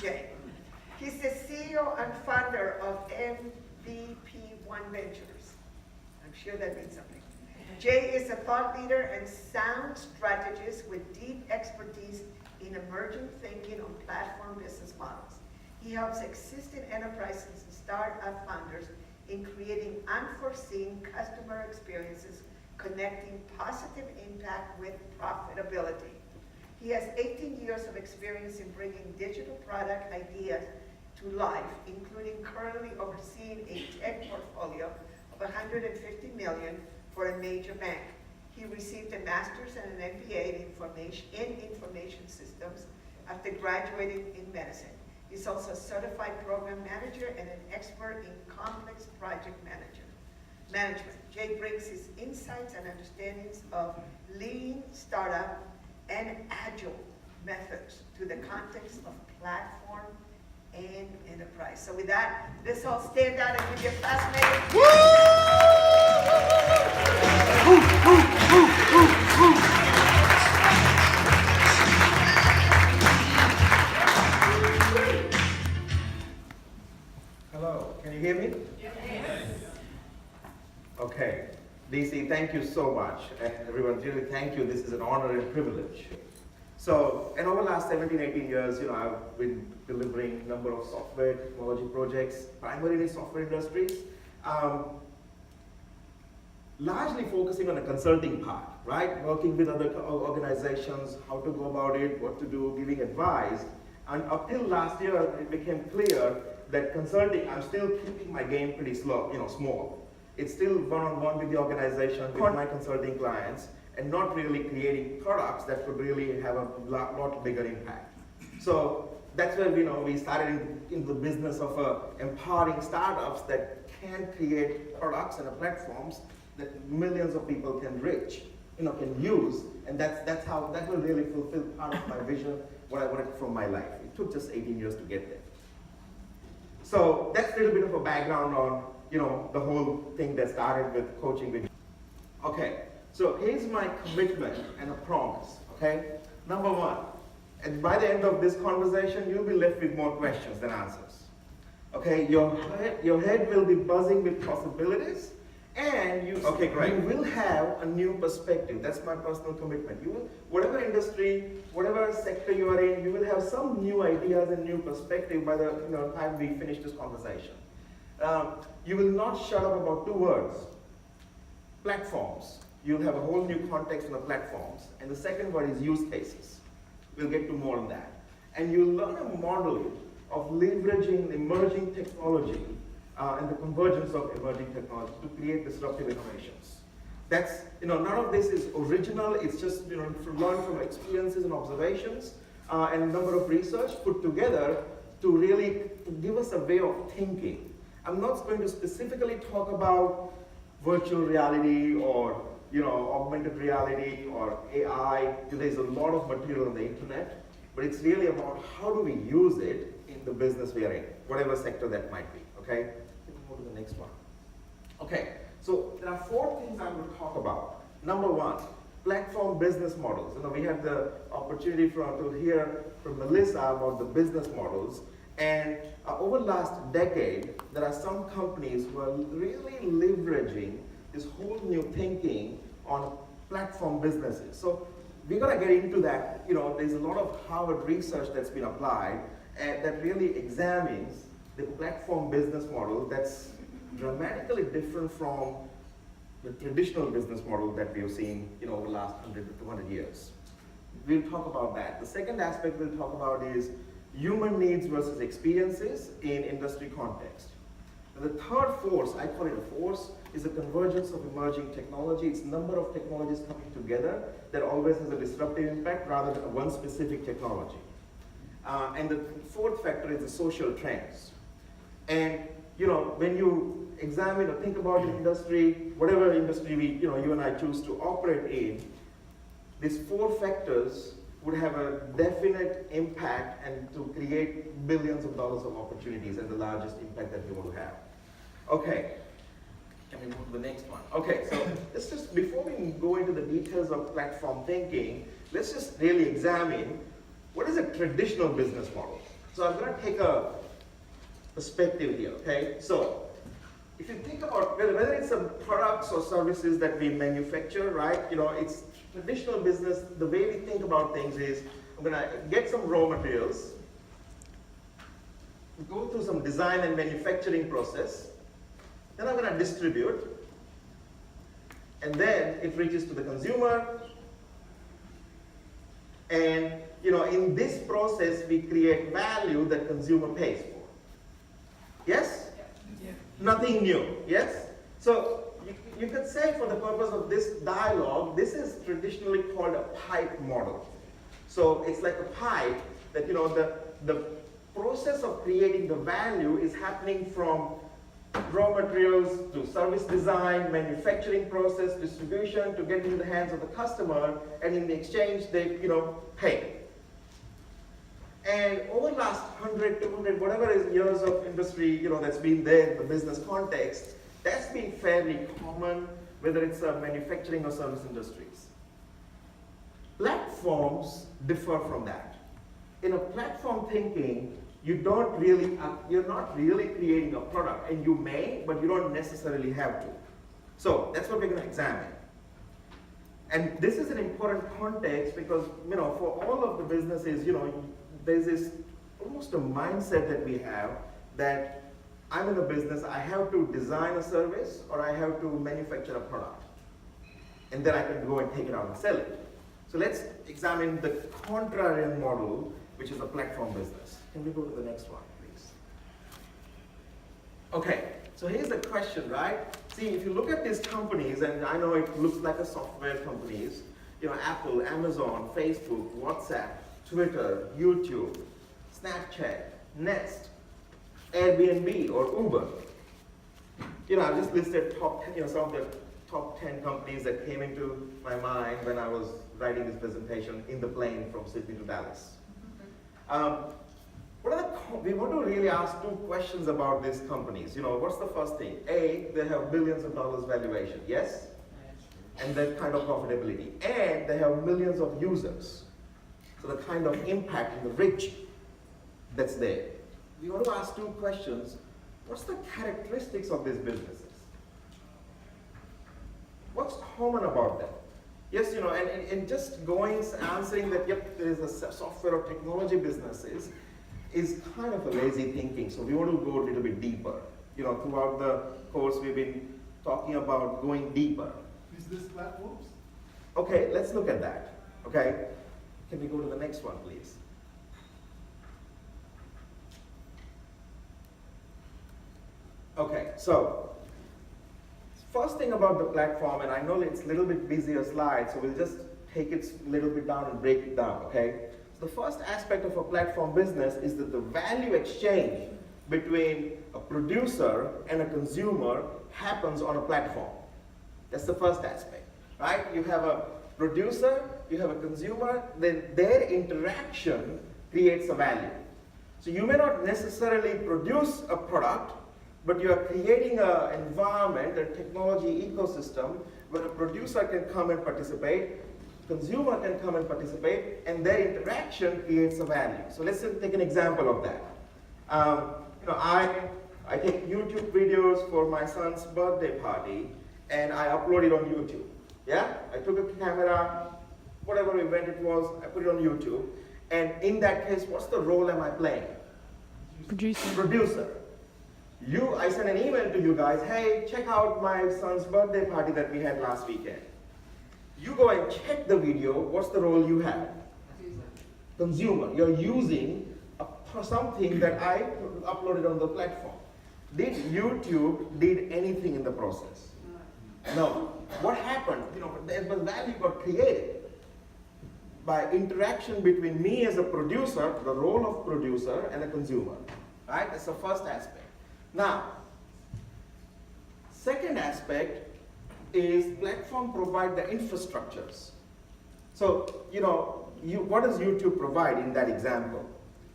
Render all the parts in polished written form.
Jay. He's the CEO and founder of MVP1 Ventures. I'm sure that means something. Jay is a thought leader and sound strategist with deep expertise in emerging thinking on platform business models. He helps existing enterprises and startup founders in creating unforeseen customer experiences, connecting positive impact with profitability. He has 18 years of experience in bringing digital product ideas to life, including currently overseeing a tech portfolio of $150 million for a major bank. He received a master's and an MBA in information systems after graduating in medicine. He's also a certified program manager and an expert in complex project management. Jay brings his insights and understandings of lean startup and agile methods to the context of platform and enterprise. So with that, let's all stand out and give your classmates. Hello, can you hear me? Yes. Okay, DC, thank you so much. And everyone, really thank you. This is an honor and privilege. So, and over the last 17, 18 years, I've been delivering a number of software technology projects, primarily in software industries, largely focusing on the consulting part, right? Working with other organizations, how to go about it, what to do, giving advice. And up till last year, it became clear that consulting, I'm still keeping my game pretty small. It's still one-on-one with the organization, with my consulting clients, and not really creating products that could really have a lot bigger impact. So that's where we started in the business of empowering startups that can create products and platforms that millions of people can reach, can use, and that will really fulfill part of my vision, what I wanted from my life. It took just 18 years to get there. So that's a little bit of a background on the whole thing that started with coaching with. Okay. So here's my commitment and a promise, okay? Number one, and by the end of this conversation, you'll be left with more questions than answers. Okay, your head will be buzzing with possibilities, and you will have a new perspective. That's my personal commitment. You will, whatever industry, whatever sector you are in, you will have some new ideas and new perspective by the time we finish this conversation. You will not shut up about two words: platforms. You'll have a whole new context on the platforms. And the second word is use cases. We'll get to more on that. And you'll learn a model of leveraging emerging technology and the convergence of emerging technology to create disruptive innovations. That's, none of this is original. It's just, learn from experiences and observations and a number of research put together to really give us a way of thinking. I'm not going to specifically talk about virtual reality or augmented reality or AI. There's a lot of material on the internet, but it's really about how do we use it in the business we are in, whatever sector that might be, okay? Let me go to the next one. Okay, so there are 4 things I will talk about. Number 1, platform business models. We had the opportunity to hear from Melissa about the business models, and over the last decade, there are some companies who are really leveraging this whole new thinking on platform businesses. So we're going to get into that. There's a lot of Harvard research that's been applied that really examines the platform business model that's dramatically different from the traditional business model that we've seen over the last 100 to 200 years. We'll talk about that. The second aspect we'll talk about is human needs versus experiences in industry context. And the third force, I call it a force, is the convergence of emerging technology. It's a number of technologies coming together that always has a disruptive impact rather than one specific technology. And the fourth factor is the social trends. And when you examine or think about the industry, whatever industry you and I choose to operate in, these 4 factors would have a definite impact and to create billions of dollars of opportunities and the largest impact that we want to have. Okay, can we move to the next one? Okay, so let's just, before we go into the details of platform thinking, let's just really examine what is a traditional business model. So I'm going to take a perspective here, okay? So if you think about whether it's some products or services that we manufacture, right? It's traditional business. The way we think about things is I'm going to get some raw materials, go through some design and manufacturing process, then I'm going to distribute, and then it reaches to the consumer. And in this process, we create value that consumer pays for. Yes? Yeah. Nothing new. Yes? So you could say, for the purpose of this dialogue, this is traditionally called a pipe model. So it's like a pipe that the process of creating the value is happening from raw materials to service design, manufacturing process, distribution, to get into the hands of the customer, and in the exchange they pay. And over the last 100, 200, whatever is years of industry that's been there in the business context, that's been fairly common, whether it's manufacturing or service industries. Platforms differ from that. In a platform thinking, you're not really creating a product, and you may, but you don't necessarily have to. So that's what we're going to examine. And this is an important context because, for all of the businesses, there's this almost a mindset that we have that I'm in a business, I have to design a service or I have to manufacture a product. And then I can go and take it out and sell it. So let's examine the contrarian model, which is a platform business. Can we go to the next one, please? Okay, so here's the question, right? See, if you look at these companies, and I know it looks like a software companies, Apple, Amazon, Facebook, WhatsApp, Twitter, YouTube, Snapchat, Nest, Airbnb, or Uber. I just listed top 10, some of the top 10 companies that came into my mind when I was writing this presentation in the plane from Sydney to Dallas. We want to really ask two questions about these companies. What's the first thing? A, they have billions of dollars valuation, yes? And that kind of profitability. And they have millions of users. So the kind of impact and the reach that's there. We want to ask two questions. What's the characteristics of these businesses? What's common about them? Yes, and just answering that, yep, there is a software or technology businesses is kind of a lazy thinking. So we want to go a little bit deeper. Throughout the course, we've been talking about going deeper. Is this platforms? Okay, let's look at that. Okay, can we go to the next one, please? Okay, so first thing about the platform, and I know it's a little bit busier slide, so we'll just take it a little bit down and break it down, okay? So the first aspect of a platform business is that the value exchange between a producer and a consumer happens on a platform. That's the first aspect, right? You have a producer, you have a consumer, then their interaction creates a value. So you may not necessarily produce a product, but you are creating an environment, a technology ecosystem where a producer can come and participate, consumer can come and participate, and their interaction creates a value. So let's take an example of that. I take YouTube videos for my son's birthday party, and I upload it on YouTube. Yeah, I took a camera, whatever event it was, I put it on YouTube, and in that case, what's the role am I playing? Producer. I send an email to you guys, hey, check out my son's birthday party that we had last weekend. You go and check the video, what's the role you have? Consumer. You're using something that I uploaded on the platform. Did YouTube did anything in the process? No. What happened? The value got created by interaction between me as a producer, the role of producer, and a consumer. Right? That's the first aspect. Now, second aspect is platform provide the infrastructures. So, what does YouTube provide in that example?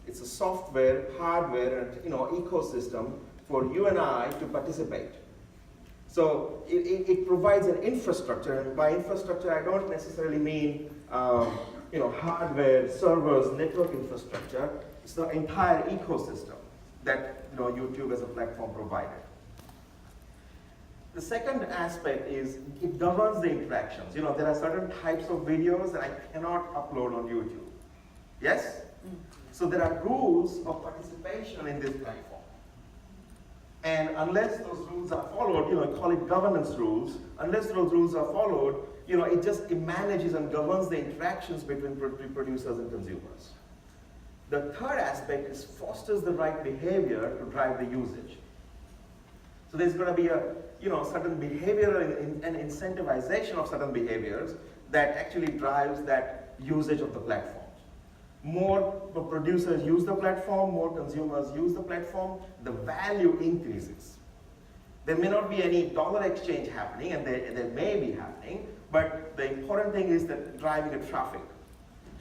It's a software, hardware, and ecosystem for you and I to participate. So it provides an infrastructure, and by infrastructure I don't necessarily mean hardware, servers, network infrastructure. it's the entire ecosystem that YouTube as a platform provided. The second aspect is it governs the interactions. There are certain types of videos that I cannot upload on YouTube. Yes? So there are rules of participation in this platform. And unless those rules are followed, call it governance rules, unless those rules are followed, it manages and governs the interactions between producers and consumers. The third aspect is fosters the right behavior to drive the usage. So there's going to be a certain behavior and incentivization of certain behaviors that actually drives that usage of the platform. More producers use the platform, more consumers use the platform, the value increases. There may not be any dollar exchange happening, and there may be happening, but the important thing is that driving the traffic.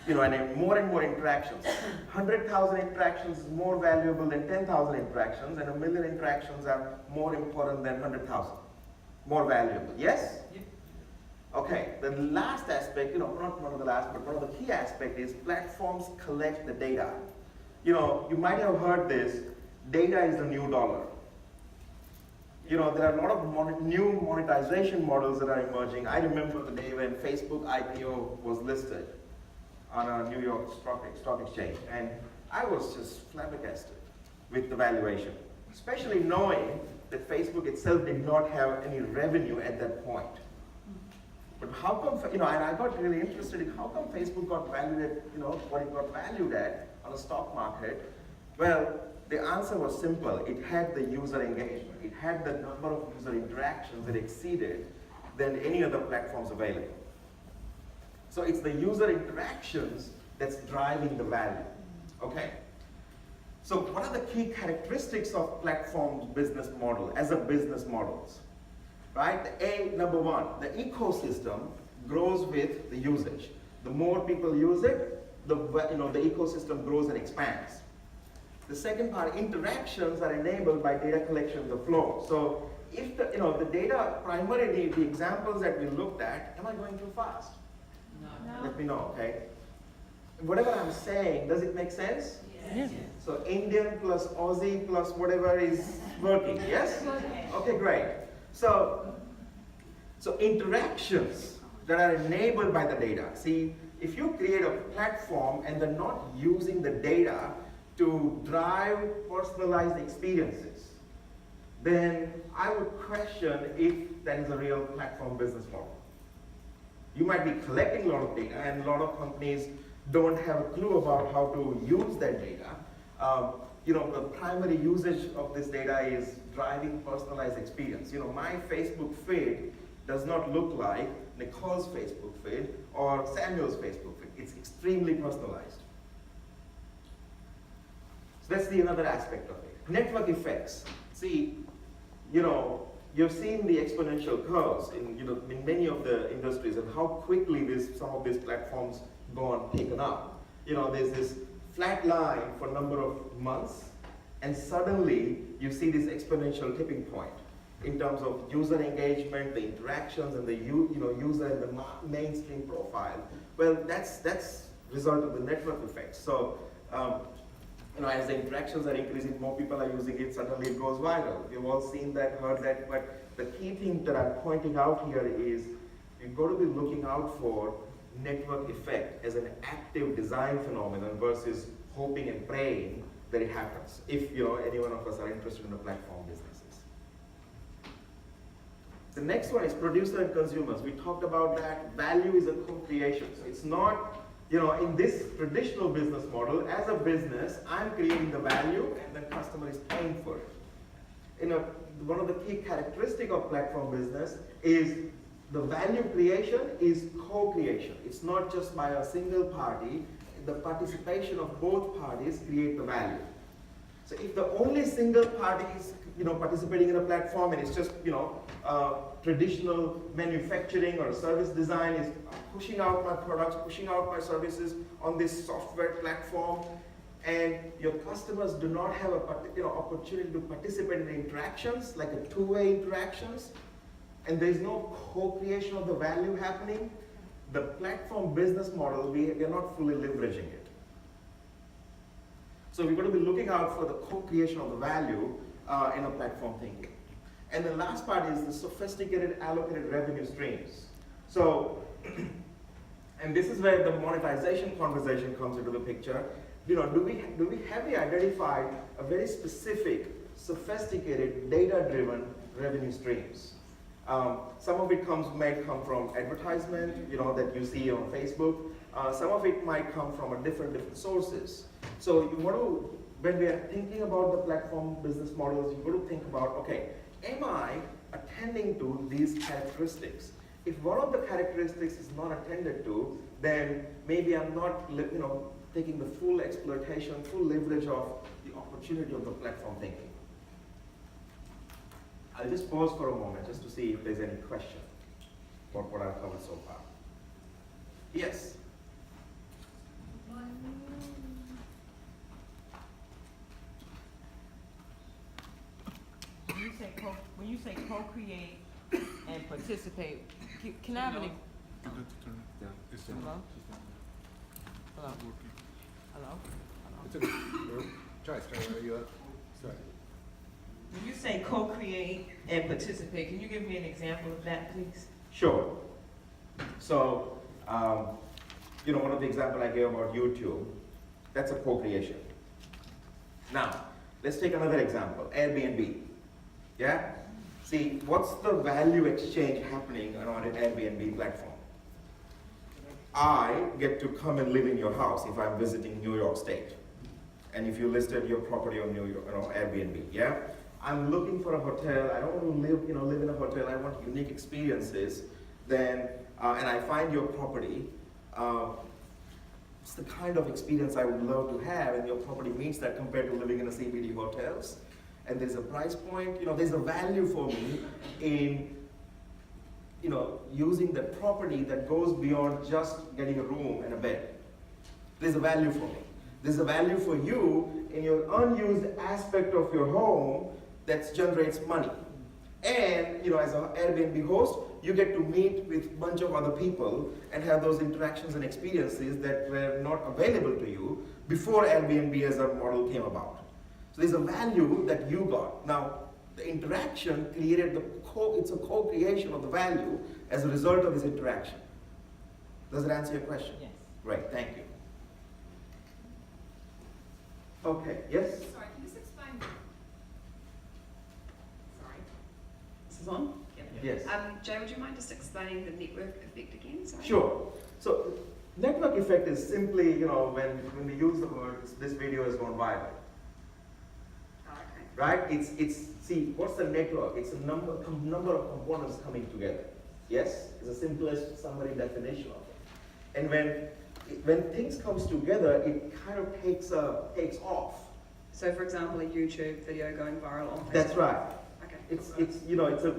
And more interactions. 100,000 interactions is more valuable than 10,000 interactions, and 1 million interactions are more important than 100,000. More valuable, yes? Yeah. Okay, the last aspect, not one of the last, but one of the key aspects is platforms collect the data. You might have heard this, data is the new dollar. There are a lot of new monetization models that are emerging. I remember the day when Facebook IPO was listed on a New York Stock Exchange, and I was just flabbergasted with the valuation, especially knowing that Facebook itself did not have any revenue at that point. But how come, and I got really interested in how come Facebook got valued at, what it got valued at on the stock market? Well, the answer was simple. It had the user engagement. It had the number of user interactions that exceeded than any other platforms available. So it's the user interactions that's driving the value, okay? So what are the key characteristics of platform business model as a business models? Right, number one, the ecosystem grows with the usage. The more people use it, the ecosystem grows and expands. The second part, interactions are enabled by data collection in the flow. So if the data, primarily the examples that we looked at, am I going too fast? No. Let me know, okay? Whatever I'm saying, does it make sense? Yes. So Indian plus Aussie plus whatever is working, yes? Okay, great. So interactions that are enabled by the data. See, if you create a platform and they're not using the data to drive personalized experiences, then I would question if that is a real platform business model. You might be collecting a lot of data, and a lot of companies don't have a clue about how to use that data. The primary usage of this data is driving personalized experience. My Facebook feed does not look like Nicole's Facebook feed or Samuel's Facebook feed. It's extremely personalized. So that's another aspect of it. Network effects. See, you've seen the exponential curves in many of the industries and how quickly some of these platforms go on taken up. There's this flat line for a number of months, and suddenly you see this exponential tipping point in terms of user engagement, the interactions, and the user and the mainstream profile. Well, that's result of the network effect. So, as the interactions are increasing, more people are using it, suddenly it goes viral. We've all seen that, heard that, but the key thing that I'm pointing out here is you've got to be looking out for network effect as an active design phenomenon versus hoping and praying that it happens, if any one of us are interested in the platform businesses. The next one is producer and consumers. We talked about that. Value is a co-creation. So it's not, in this traditional business model, as a business, I'm creating the value and the customer is paying for it. One of the key characteristics of platform business is the value creation is co-creation. It's not just by a single party. The participation of both parties create the value. So if the only single party is participating in a platform and it's just traditional manufacturing or service design is pushing out my products, pushing out my services on this software platform, and your customers do not have a opportunity to participate in the interactions, like a two-way interactions, and there's no co-creation of the value happening, the platform business model, we are not fully leveraging it. So we're going to be looking out for the co-creation of the value in a platform thinking. And the last part is the sophisticated allocated revenue streams. So, and this is where the monetization conversation comes into the picture. You know, do we identified a very specific, sophisticated, data-driven revenue streams? Some of it may come from advertisement, you know, that you see on Facebook. Some of it might come from different sources. So you want to, when we are thinking about the platform business models, you got to think about, okay, am I attending to these characteristics? If one of the characteristics is not attended to, then maybe I'm not, you know, taking the full exploitation, full leverage of the opportunity of the platform thinking. I'll just pause for a moment just to see if there's any question about what I've covered so far. Yes? When you say co-create and participate, can I have any? You got to turn it down. It's down. Hello? Hello? Working. Hello? It's okay. Try, start. Are you up? Sorry. When you say co-create and participate, can you give me an example of that, please? Sure. So, you know, one of the examples I gave about YouTube, that's a co-creation. Now, let's take another example, Airbnb. Yeah? See, what's the value exchange happening on an Airbnb platform? I get to come and live in your house if I'm visiting New York State. And if you listed your property on New York, Airbnb, yeah? I'm looking for a hotel. I don't want to live in a hotel. I want unique experiences. Then, and I find your property. It's the kind of experience I would love to have, and your property meets that compared to living in a CBD hotels. And there's a price point. You know, there's a value for me in, you know, using the property that goes beyond just getting a room and a bed. There's a value for me. There's a value for you in your unused aspect of your home that generates money. And, you know, as an Airbnb host, you get to meet with a bunch of other people and have those interactions and experiences that were not available to you before Airbnb as a model came about. So there's a value that you got. Now, the interaction created it's a co-creation of the value as a result of this interaction. Does it answer your question? Yes. Right, thank you. Okay, yes? Sorry, can you just explain? Sorry. This is on? Yep. Yes. Jay, would you mind just explaining the network effect again? Sorry. Sure. So, network effect is simply, you know, when we use the word, this video has gone viral. Oh, okay. Right? See, what's the network? It's a number of components coming together. Yes? It's the simplest summary definition of it. And when things comes together, it kind of takes off. So, for example, a YouTube video going viral on Facebook. That's right. Okay. It's you know, it's a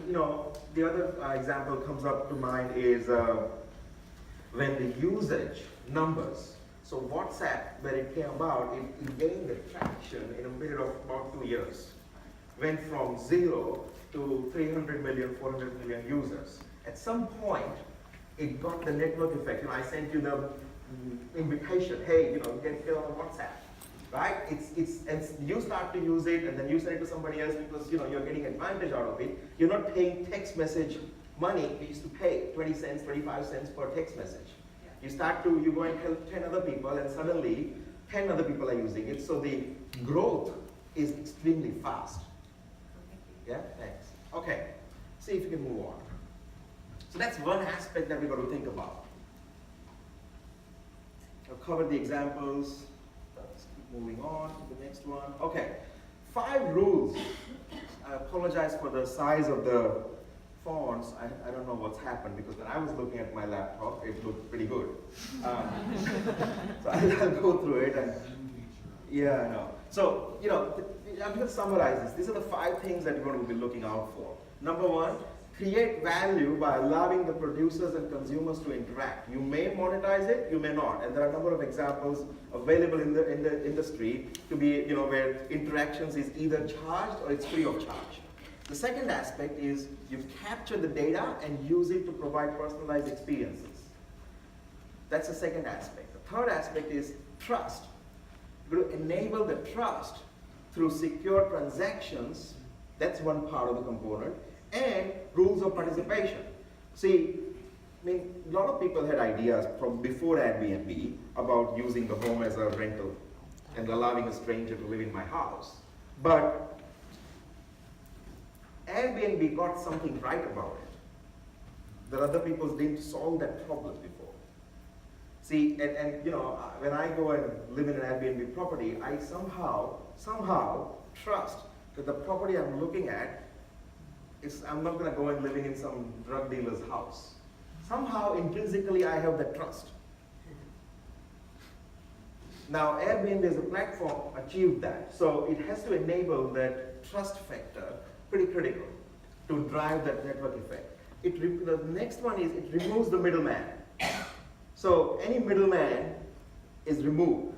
you know, the other example comes up to mind is when the usage numbers. So WhatsApp, when it came about, it gained the traction in a period of about 2 years. Went from 0 to 300 million, 400 million users. At some point, it got the network effect. You know, I sent you the invitation, hey, you know, get on WhatsApp, right? And you start to use it, and then you send it to somebody else because, you know, you're getting advantage out of it. You're not paying text message money. We used to pay 20 cents, 25 cents per text message. Yeah. You go and help 10 other people, and suddenly 10 other people are using it. So the growth is extremely fast. Yeah, thanks. Okay, see if you can move on. So that's one aspect that we've got to think about. I've covered the examples. Let's keep moving on to the next one. Okay, 5 rules. I apologize for the size of the fonts. I don't know what's happened because when I was looking at my laptop, it looked pretty good. So I'll go through it and yeah, I know. So, you know, I'm going to summarize this. These are the 5 things that you're going to be looking out for. Number 1, create value by allowing the producers and consumers to interact. You may monetize it, you may not. And there are a number of examples available in the industry to be, you know, where interactions is either charged or it's free of charge. The second aspect is you capture the data and use it to provide personalized experiences. That's the second aspect. The third aspect is trust. You've got to enable the trust through secure transactions. That's one part of the component. And rules of participation. See, I mean, a lot of people had ideas from before Airbnb about using the home as a rental and allowing a stranger to live in my house. But Airbnb got something right about it that other people didn't solve that problem before. See, and you know, when I go and live in an Airbnb property, I somehow trust that the property I'm looking at I'm not going to go and living in some drug dealer's house. Somehow, intrinsically, I have that trust. Now, Airbnb as a platform achieved that. So it has to enable that trust factor, pretty critical, to drive that network effect. The next one is it removes the middleman. So any middleman is removed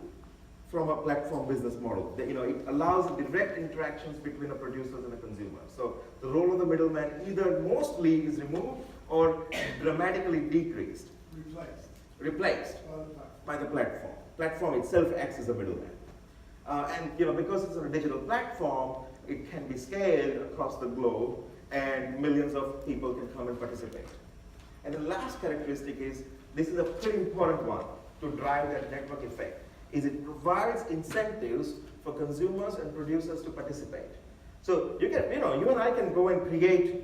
from a platform business model. It allows direct interactions between a producer and a consumer. So the role of the middleman either mostly is removed or dramatically decreased. Replaced by the platform. Platform itself acts as a middleman. And because it's a digital platform, it can be scaled across the globe and millions of people can come and participate. And the last characteristic is, this is a pretty important one to drive that network effect, is it provides incentives for consumers and producers to participate. So you and I can go and create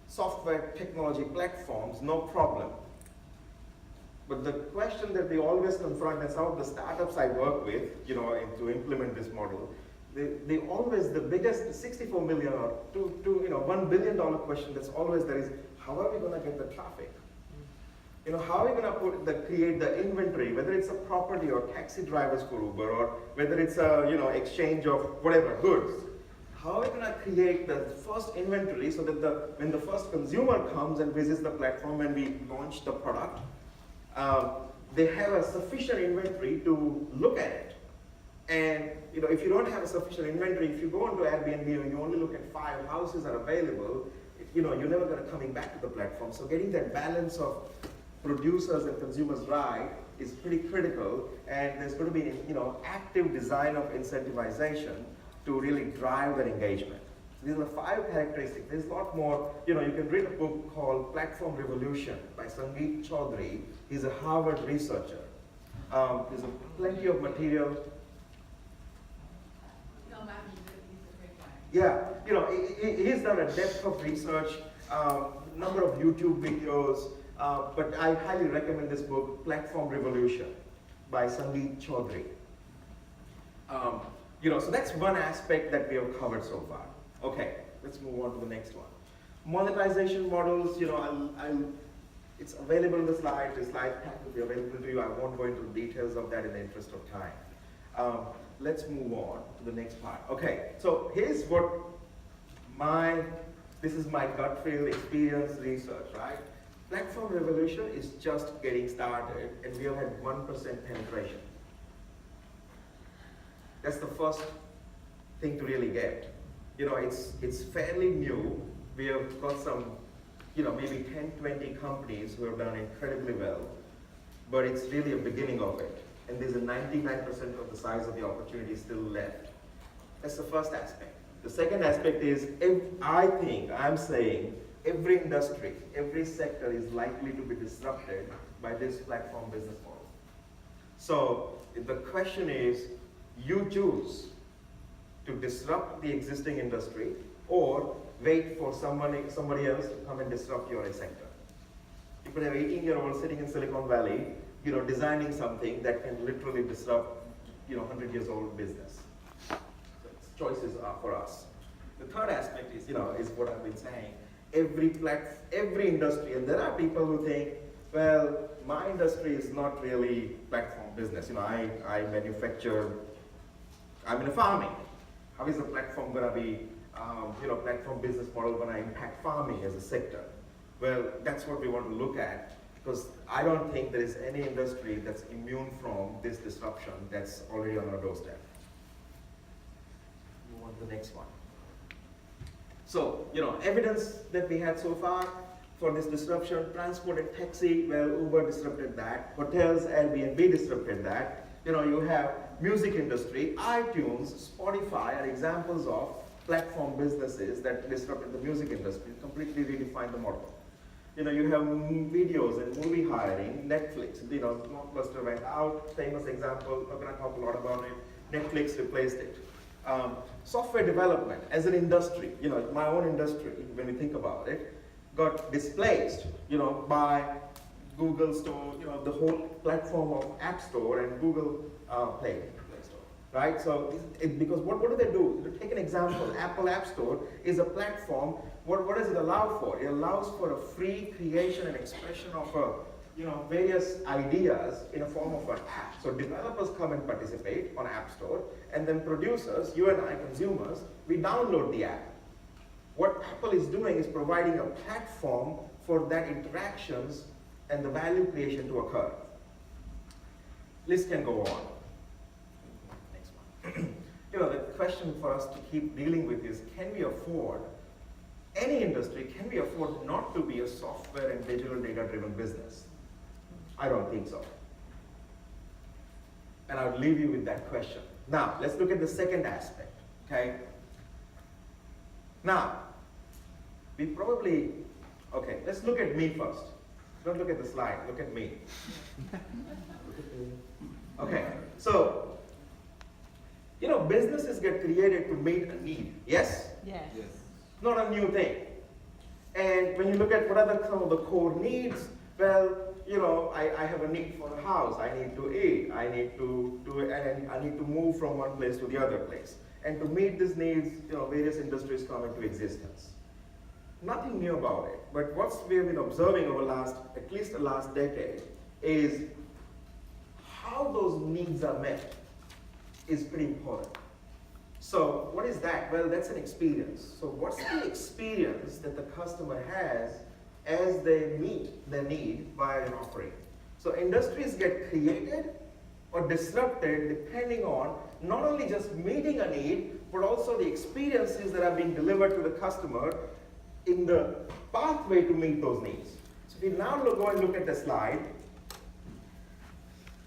software technology platforms, no problem. But the question that we always confront, and some of the startups I work with, to implement this model, they always, the biggest 64 million or $1 billion question that's always there is, how are we going to get the traffic? How are we going to create the inventory, whether it's a property or taxi drivers for Uber, or whether it's a exchange of whatever goods? How are we going to create the first inventory so that when the first consumer comes and visits the platform and we launch the product, they have a sufficient inventory to look at it. And if you don't have a sufficient inventory, if you go onto Airbnb and you only look at 5 houses are available, you're never going to coming back to the platform. So getting that balance of producers and consumers right is pretty critical, and there's going to be active design of incentivization to really drive that engagement. These are the 5 characteristics. There's a lot more. You can read a book called Platform Revolution by Sangeet Chaudhary. He's a Harvard researcher. There's plenty of material. Yeah, he's done a depth of research, number of YouTube videos, but I highly recommend this book, Platform Revolution by Sangeet Chaudhary. So that's one aspect that we have covered so far. Okay, let's move on to the next one. Monetization models, it's available in the slide. The slide pack will be available to you. I won't go into the details of that in the interest of time. Let's move on to the next part. Okay, so here's this is my gut feel experience research, right? Platform revolution is just getting started, and we have had 1% penetration. That's the first thing to really get. It's fairly new. We have got some, maybe 10, 20 companies who have done incredibly well, but it's really a beginning of it. And there's a 99% of the size of the opportunity still left. That's the first aspect. The second aspect is, I'm saying, every industry, every sector is likely to be disrupted by this platform business model. So the question is, you choose to disrupt the existing industry or wait for somebody else to come and disrupt your sector. You could have 18-year-old sitting in Silicon Valley, designing something that can literally disrupt, 100 years old business. So choices are for us. The third aspect is, is what I've been saying. Every industry, and there are people who think, well, my industry is not really platform business. I manufacture, I'm in a farming. How is the platform going to be, platform business model going to impact farming as a sector? Well, that's what we want to look at, because I don't think there is any industry that's immune from this disruption that's already on our doorstep. Move on to the next one. So, evidence that we had so far for this disruption: transport and taxi, well, Uber disrupted that. Hotels, Airbnb disrupted that. You have music industry, iTunes, Spotify are examples of platform businesses that disrupted the music industry, completely redefined the model. You know, you have videos and movie hiring, Netflix, you know, Blockbuster went out, famous example, I'm gonna talk a lot about it, Netflix replaced it. Software development as an industry, you know, my own industry, when we think about it, got displaced, you know, by Google Store, you know, the whole platform of App Store and Google Play Store, right? So, because what do they do? To take an example, Apple App Store is a platform. What does it allow for? It allows for a free creation and expression of you know, various ideas in a form of an app. So developers come and participate on App Store, and then producers, you and I, consumers, we download the app. What Apple is doing is providing a platform for that interactions and the value creation to occur. List can go on. Next one. You know, the question for us to keep dealing with is, can we afford, any industry, can we afford not to be a software and digital data-driven business? I don't think so. And I'll leave you with that question. Now, let's look at the second aspect, okay? Now, we probably, okay, let's look at me first. Don't look at the slide, look at me. Okay, so, you know, businesses get created to meet a need, yes? Yes. Yes. Not a new thing. And when you look at what are some of the core needs, well, you know, I have a need for a house, I need to eat, I need to do it, and I need to move from one place to the other place. And to meet these needs, you know, various industries come into existence. Nothing new about it, but what we've been observing over at least the last decade is how those needs are met is pretty important. So what is that? Well, that's an experience. So what's the experience that the customer has as they meet their need via an offering? So industries get created or disrupted depending on not only just meeting a need, but also the experiences that are being delivered to the customer in the pathway to meet those needs. So if we now go and look at the slide,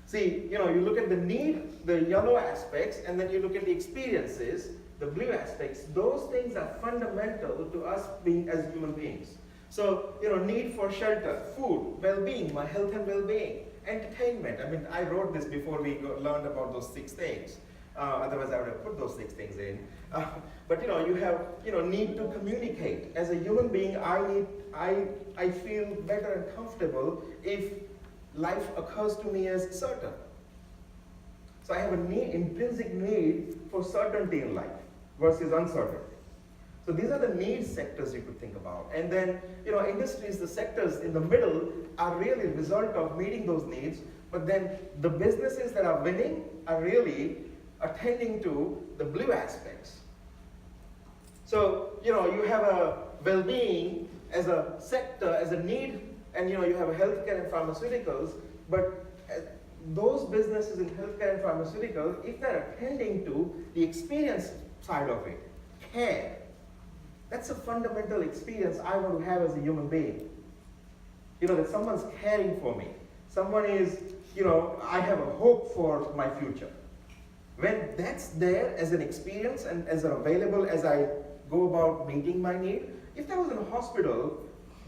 see, you know, you look at the need, the yellow aspects, and then you look at the experiences, the blue aspects. Those things are fundamental to us being as human beings. So, you know, need for shelter, food, well-being, my health and well-being, entertainment. I mean, I wrote this before we learned about those 6 things. Otherwise, I would have put those 6 things in. But you know, you have, you know, need to communicate. As a human being, I feel better and comfortable if life occurs to me as certain. So I have a intrinsic need for certainty in life versus uncertainty. So these are the need sectors you could think about. And then, you know, industries, the sectors in the middle are really a result of meeting those needs, but then the businesses that are winning are really attending to the blue aspects. So, you know, you have a well-being as a sector, as a need, and you know, you have a healthcare and pharmaceuticals, but those businesses in healthcare and pharmaceuticals, if they're attending to the experience side of it, care, that's a fundamental experience I want to have as a human being. You know, that someone's caring for me. Someone is, you know, I have a hope for my future. When that's there as an experience and as available as I go about meeting my need, if there was a hospital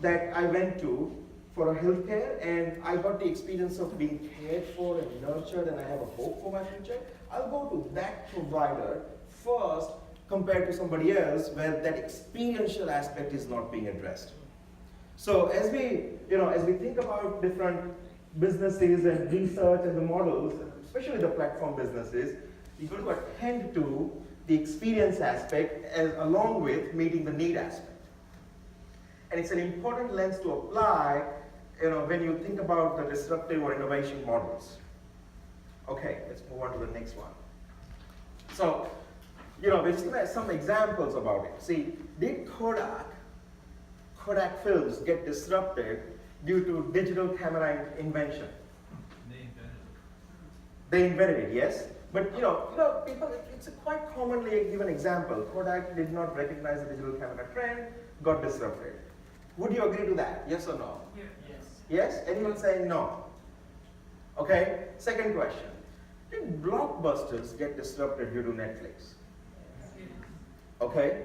that I went to for a healthcare and I got the experience of being cared for and nurtured and I have a hope for my future, I'll go to that provider first compared to somebody else where that experiential aspect is not being addressed. So as we think about different businesses and research and the models, especially the platform businesses, you've got to attend to the experience aspect along with meeting the need aspect. And it's an important lens to apply, you know, when you think about the disruptive or innovation models. Okay, let's move on to the next one. So, you know, we're just going to have some examples about it. See, did Kodak films get disrupted due to digital camera invention? They invented it, yes. But you know, people, it's a quite commonly given example. Kodak did not recognize the digital camera trend, got disrupted. Would you agree to that? Yes or no? Yes. Yes? Anyone saying no? Okay, second question. Did blockbusters get disrupted due to Netflix? Okay.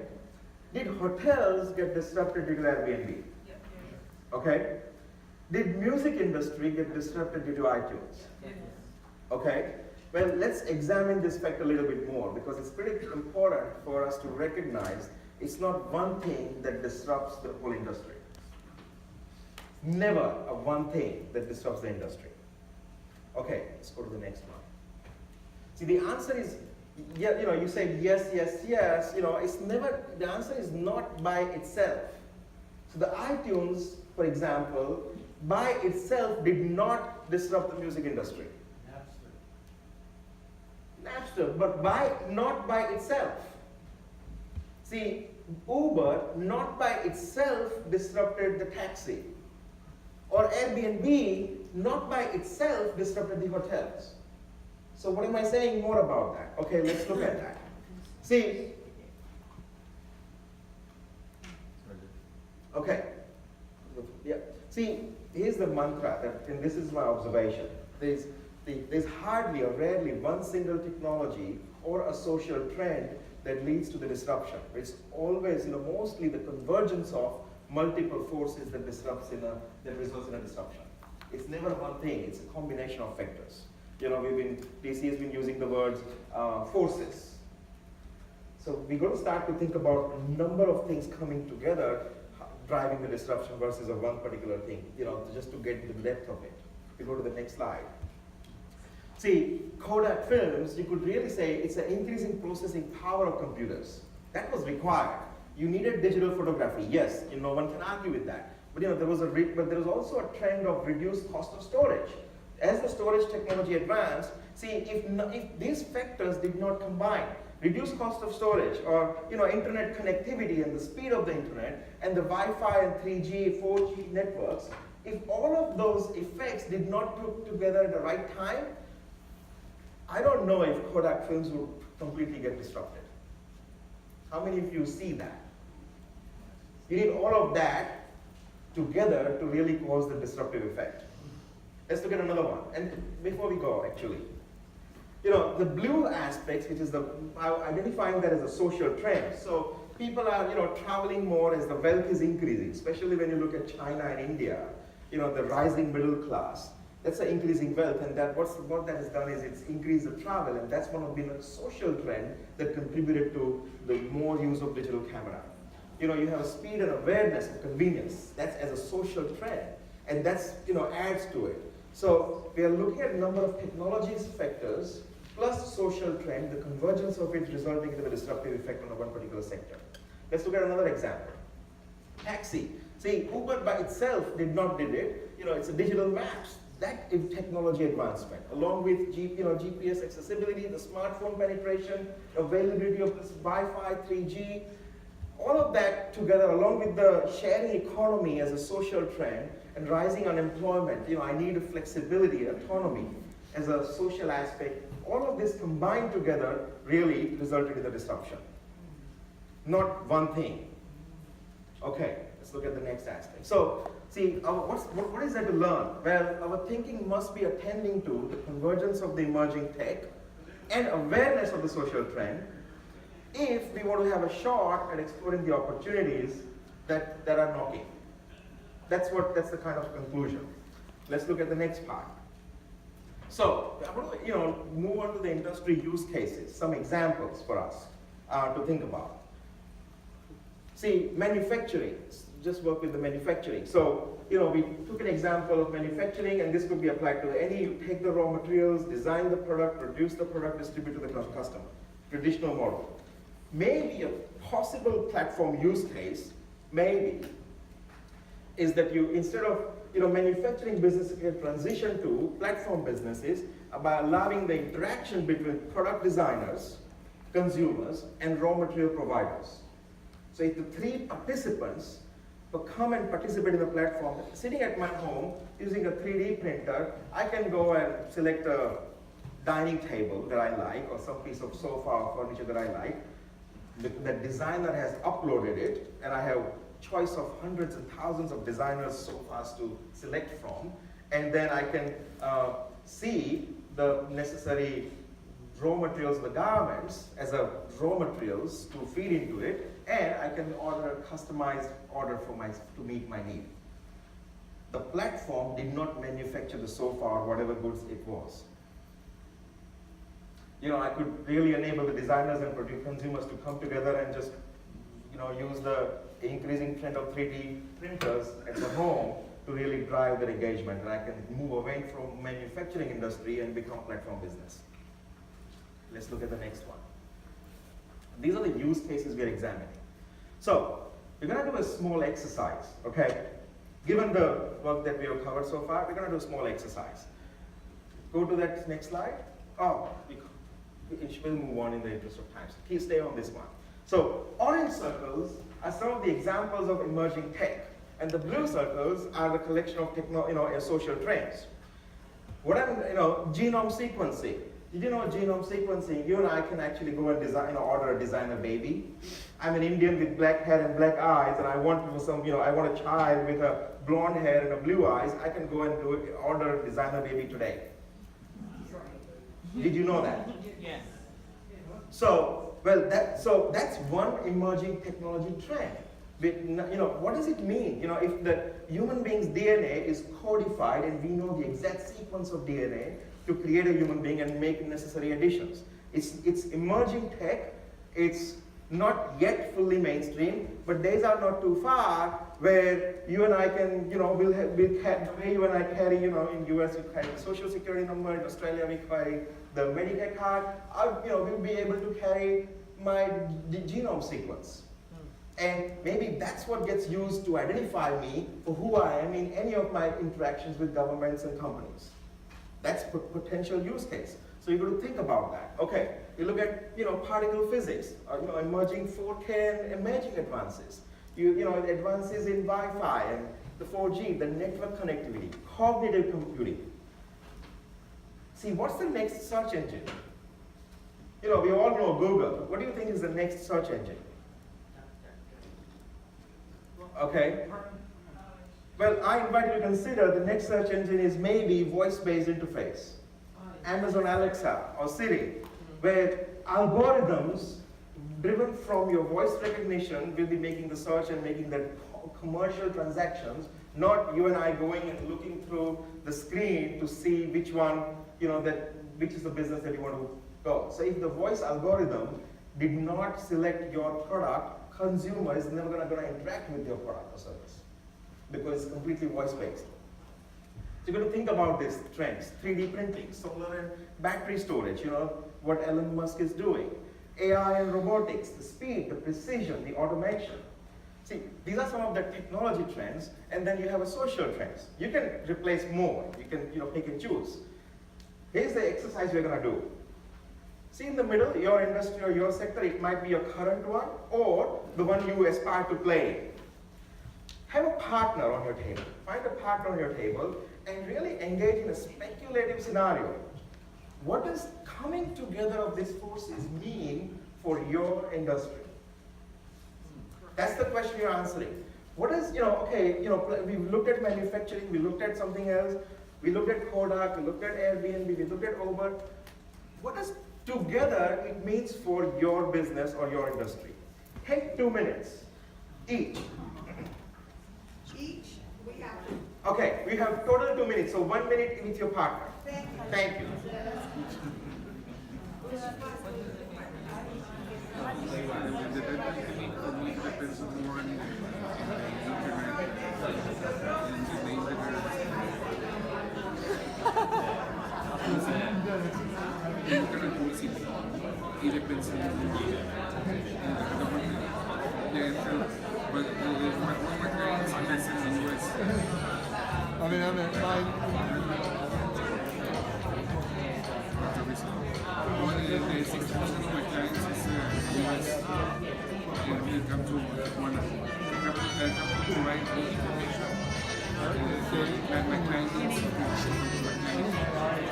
Did hotels get disrupted due to Airbnb? Okay. Did music industry get disrupted due to iTunes? Okay. Well, let's examine this fact a little bit more because it's pretty important for us to recognize it's not one thing that disrupts the whole industry. Never a one thing that disrupts the industry. Okay, let's go to the next one. See, the answer is, yeah, you say yes, yes, yes, it's never, the answer is not by itself. So the iTunes, for example, by itself did not disrupt the music industry. Napster, but not by itself. See, Uber, not by itself disrupted the taxi. Or Airbnb, not by itself disrupted the hotels. So what am I saying more about that? Okay, let's look at that. See, okay, yeah. See, here's the mantra, and this is my observation. There's hardly or rarely one single technology or a social trend that leads to the disruption. It's always, mostly the convergence of multiple forces that results in a disruption. It's never one thing, it's a combination of factors. DC has been using the words forces. So we're going to start to think about a number of things coming together, driving the disruption versus a one particular thing, just to get the depth of it. We go to the next slide. See, Kodak films, you could really say it's an increasing processing power of computers. That was required. You needed digital photography, yes, no one can argue with that. But there was also a trend of reduced cost of storage. As the storage technology advanced, see, if these factors did not combine, reduced cost of storage or internet connectivity and the speed of the internet and the Wi-Fi and 3G, 4G networks, if all of those effects did not put together at the right time, I don't know if Kodak films would completely get disrupted. How many of you see that? You need all of that together to really cause the disruptive effect. Let's look at another one. And before we go, actually, the blue aspects, which is identifying that as a social trend. So people are, traveling more as the wealth is increasing, especially when you look at China and India, the rising middle class. That's an increasing wealth, and what that has done is it's increased the travel, and that's one of the social trend that contributed to the more use of digital camera. You have a speed and awareness of convenience. That's as a social trend, and that's adds to it. So we are looking at a number of technologies factors plus social trend, the convergence of it resulting in a disruptive effect on one particular sector. Let's look at another example. Taxi. See, Uber by itself did it. It's a digital maps. That is technology advancement, along with GPS accessibility, the smartphone penetration, availability of this Wi-Fi, 3G, all of that together, along with the sharing economy as a social trend and rising unemployment. I need flexibility, autonomy as a social aspect. All of this combined together really resulted in the disruption. Not one thing. Okay, let's look at the next aspect. So, see, what is there to learn? Well, our thinking must be attending to the convergence of the emerging tech and awareness of the social trend if we want to have a shot at exploring the opportunities that are knocking. That's the kind of conclusion. Let's look at the next part. So, I want to move on to the industry use cases, some examples for us to think about. See, manufacturing, just work with the manufacturing. So, we took an example of manufacturing, and this could be applied to any, you take the raw materials, design the product, produce the product, distribute to the customer. Traditional model. Maybe a possible platform use case, maybe, is that you, instead of manufacturing businesses can transition to platform businesses by allowing the interaction between product designers, consumers, and raw material providers. So if the three participants come and participate in the platform, sitting at my home using a 3D printer, I can go and select a dining table that I like, or some piece of sofa or furniture that I like. The designer has uploaded it, and I have choice of hundreds and thousands of designers sofas to select from, and then I can see the necessary raw materials, the garments, as a raw materials to feed into it, and I can order a customized order to meet my need. The platform did not manufacture the sofa or whatever goods it was. I could really enable the designers and consumers to come together and just, use the increasing trend of 3D printers at the home to really drive their engagement. And I can move away from manufacturing industry and become platform business. Let's look at the next one. These are the use cases we're examining. So, we're going to do a small exercise, okay? Given the work that we have covered so far, we're going to do a small exercise. Go to that next slide. Oh, we'll move on in the interest of time. So please stay on this one. So, orange circles are some of the examples of emerging tech, and the blue circles are the collection of social trends. Genome sequencing. Did you know genome sequencing? You and I can actually go and order a designer baby. I'm an Indian with black hair and black eyes, and I want a child with a blonde hair and a blue eyes. I can go and order a designer baby today. Did you know that? Yes. So that's one emerging technology trend. What does it mean? If the human being's DNA is codified and we know the exact sequence of DNA to create a human being and make necessary additions. It's emerging tech. It's not yet fully mainstream, but days are not too far where you and I can, the way you and I carry, in US we carry the social security number, in Australia we carry the Medicare card, we'll be able to carry my genome sequence. And maybe that's what gets used to identify me for who I am in any of my interactions with governments and companies. That's potential use case. So you've got to think about that. Okay, you look at particle physics, emerging 4K and emerging advances. Advances in Wi-Fi and the 4G, the network connectivity, cognitive computing. See, what's the next search engine? We all know Google. What do you think is the next search engine? Okay. Well, I invite you to consider the next search engine is maybe voice-based interface. Amazon Alexa or Siri, where algorithms driven from your voice recognition will be making the search and making the commercial transactions, not you and I going and looking through the screen to see which one, which is the business that you want to go. So if the voice algorithm did not select your product, consumer is never going to interact with your product or service because it's completely voice-based. So you're going to think about these trends, 3D printing, solar and battery storage, what Elon Musk is doing, AI and robotics, the speed, the precision, the automation. See, these are some of the technology trends, and then you have a social trends. You can replace more, you can pick and choose. Here's the exercise we're going to do. See in the middle, your industry or your sector, it might be your current one or the one you aspire to play. Have a partner on your table. Find a partner on your table and really engage in a speculative scenario. What does coming together of these forces mean for your industry? That's the question you're answering. What is, we've looked at manufacturing, we looked at something else, we looked at Kodak, we looked at Airbnb, we looked at Uber. What does together it means for your business or your industry? Take 2 minutes each. Each, we have to. Okay, we have total 2 minutes, so 1 minute with your partner. Thank you.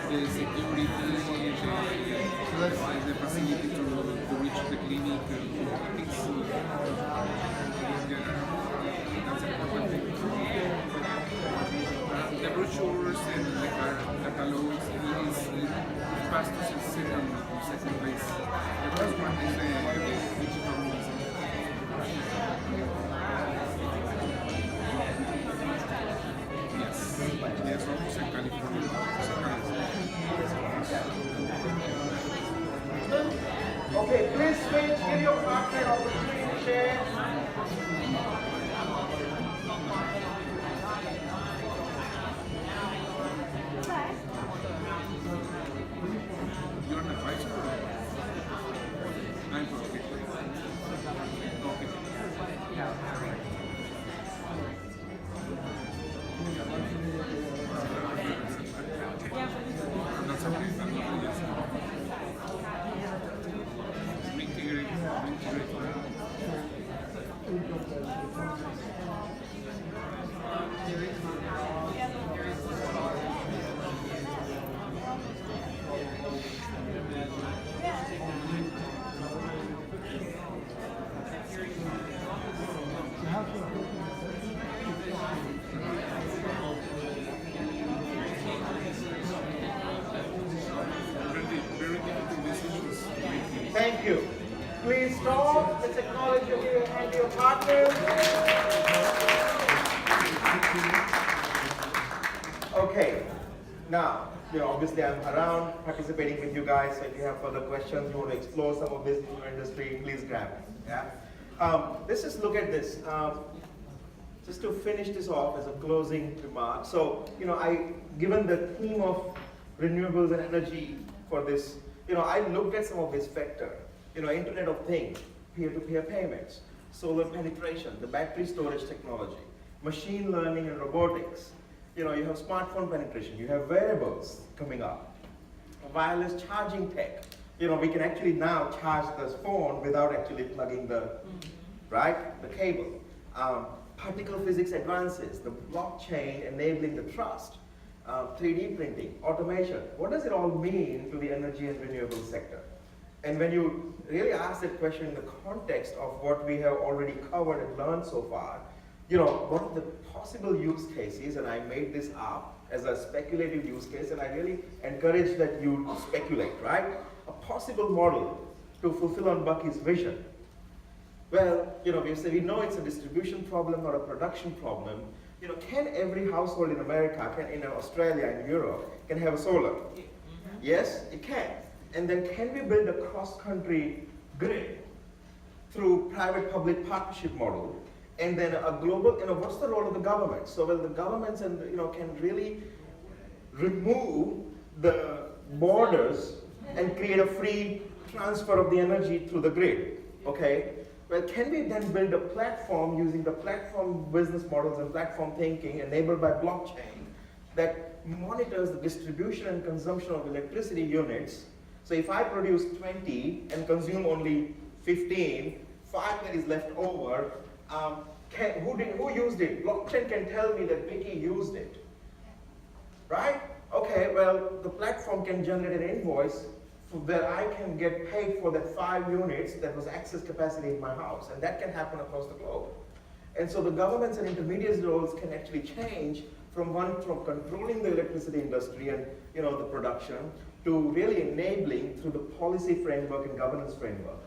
The security, the facility to reach the clinic, I think so. That's important thing. The brochures and the catalogs, it is fast to second Yes, yes, almost in California. Okay, please switch, give your partner opportunity to share. You're an advisor? I'm okay. That's okay. Integrate. Very difficult decisions making. Thank you. Please stop. Let's acknowledge you. Give your hand to your partner. Okay. Now, obviously I'm around participating with you guys. So if you have further questions, you want to explore some of this in your industry, please grab me. Yeah. Let's just look at this. Just to finish this off as a closing remark. So, given the theme of renewables and energy for this, I looked at some of this factor. Internet of Things, peer-to-peer payments, solar penetration, the battery storage technology, machine learning and robotics. You have smartphone penetration, you have wearables coming up, wireless charging tech. We can actually now charge this phone without actually plugging the cable. Particle physics advances, the blockchain enabling the trust, 3D printing, automation. What does it all mean to the energy and renewable sector? And when you really ask that question in the context of what we have already covered and learned so far, one of the possible use cases, and I made this up as a speculative use case, and I really encourage that you speculate, right? A possible model to fulfill on Bucky's vision. Well, we know it's a distribution problem or a production problem. Can every household in America, in Australia and Europe, can have a solar? Yes, it can. And then can we build a cross-country grid through private-public partnership model? And then a global, what's the role of the government? So well, the governments and can really remove the borders and create a free transfer of the energy through the grid. Okay. Well, can we then build a platform using the platform business models and platform thinking enabled by blockchain that monitors the distribution and consumption of electricity units? So if I produce 20 and consume only 15, 5 that is left over, who used it? Blockchain can tell me that Vicky used it, right? Okay, well, the platform can generate an invoice where I can get paid for that 5 units that was excess capacity in my house, and that can happen across the globe. And so the governments and intermediaries roles can actually change from controlling the electricity industry and the production to really enabling through the policy framework and governance framework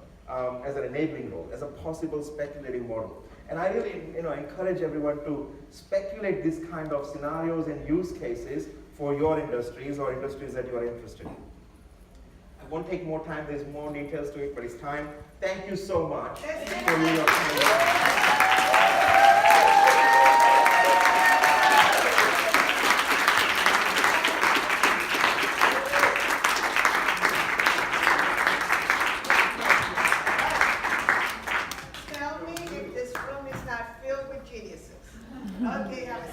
as an enabling role, as a possible speculative model. And I really encourage everyone to speculate these kind of scenarios and use cases for your industries or industries that you are interested in. I won't take more time, there's more details to it, but it's time. Thank you so much for your time. Tell me if this room is not filled with geniuses. Okay, have a